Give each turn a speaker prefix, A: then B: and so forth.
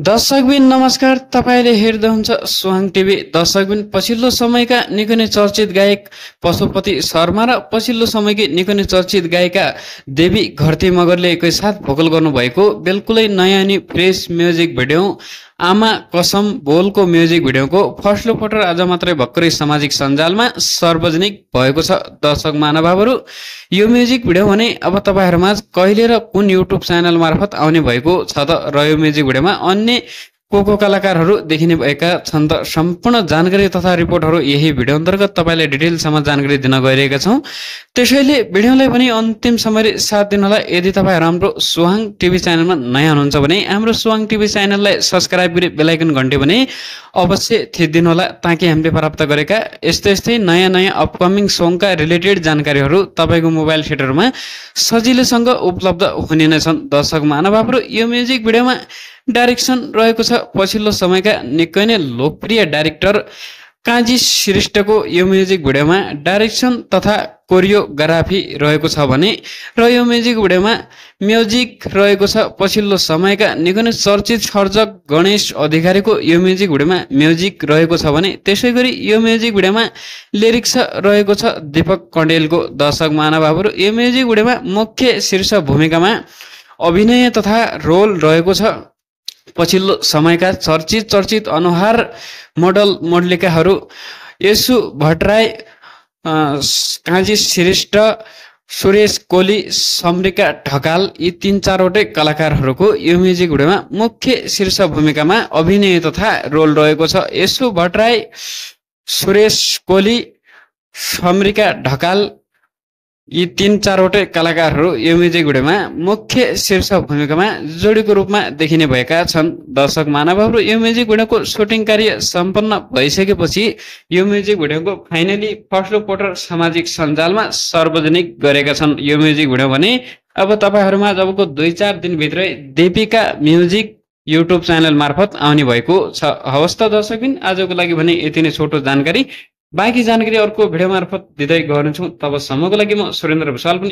A: दर्शकबिन नमस्कार, तपाईले हेर्दै हुनुहुन्छ सोहाङ टिभी। दर्शकबिन पछिल्लो समयका निकै नै चर्चित गायक पशुपति शर्मा र पछिल्लो समयकी निकै नै चर्चित गायिका देवी घरती मगरले एकैसाथ भोकल गर्नुभएको बिल्कुलै नयाँ अनि फ्रेस म्युजिक भिडियो आमा कसम बोलको म्युजिक भिडियोको फर्स्ट पटक आज मात्रै भर्खरै सामाजिक सञ्जालमा सार्वजनिक भएको छ। दर्शक महानुभावहरू, यो म्युजिक भिडियो भने अब तपाईहरुमा कहिले र कुन युट्युब च्यानल मार्फत आउने भएको छ त र यो म्युजिक भिडियोमा अन्य को कलाकारहरू देखिने भएका छन् त सम्पूर्ण जानकारी तथा रिपोर्टहरू यही भिडियो अन्तर्गत तपाईलाई डिटेलसम्म जानकारी दिन गइरहेका छौं। त्यसैले भिडियोलाई पनि अन्तिम समय साथ दिन होला। यदि तपाईहरु हाम्रो सोहाङ टिभी च्यानलमा नयाँ हुनुहुन्छ भने हाम्रो सोहाङ टिभी च्यानललाई सब्स्क्राइब गरी बेल आइकन घण्टी पनि अवश्य थिचिदिनु होला, ताकि हामीले प्राप्त गरेका यस्तै नयाँ अपकमिङ सङका रिलेटेड जानकारीहरू तपाईको मोबाइल सेटहरूमा सजिलैसँग उपलब्ध हुने नै छन्। दर्शक महानुभावहरू, यो म्युजिक भिडियोमा डाइरेक्सन रहेको छ पछिल्लो समयका निकै नै लोकप्रिय डाइरेक्टर काजी श्रेष्ठको। यो म्युजिक भिडियोमा डाइरेक्सन तथा कोरियोग्राफी रहेको छ भने र यो म्युजिक भिडियोमा म्युजिक रहेको छ पछिल्लो समयका निकै नै चर्चित सर्जक गणेश अधिकारीको। यो म्युजिक भिडियोमा म्युजिक रहेको छ भने त्यसैगरी यो म्युजिक भिडियोमा लिरिक्स रहेको छ दीपक कण्डेलको। दर्शक महानुभावहरू, यो म्युजिक भिडियोमा मुख्य शीर्ष भूमिकामा अभिनय तथा रोल रहेको छ पछिल्लो समयका चर्चित अनुहार मोडलिकाहरू यसु भट्टराई, काजी श्रेष्ठ, सुरेश कोली, समरिका ढकाल, यी 3-4वटै कलाकारहरूको यो म्युजिक भिडियोमा मुख्य शीर्ष भूमिकामा अभिनय तथा रोल रहेको छ। यसु भट्टराई, सुरेश कोली, समरिका ढकाल, यी 3-4वटै कलाकारहरू यो म्युजिक भिडियोमा मुख्य शीर्ष भूमिकामा जोडीको रूपमा देखिने भएका छन्। दर्शक महानुभावहरू, यो म्युजिक भिडियोको सुटिङ कार्य सम्पन्न भइसकेपछि यो म्युजिक भिडियोको फाइनली फर्स्ट पटक सामाजिक सञ्जालमा सार्वजनिक गरेका छन्। यो म्युजिक भिडियो भने अब तपाईहरुमा जबको 2-4 दिनभित्रै देवीका म्युजिक युट्युब च्यानल मार्फत आउने भएको छ। हवस् त दर्शकबिन, आजको लागि भने यति नै छोटो जानकारी। बाँकी जानकारी अर्को भिडियो मार्फत दिँदै गर्नेछु। तबसम्मको लागि म सुरेन्द्र भुसाल पनि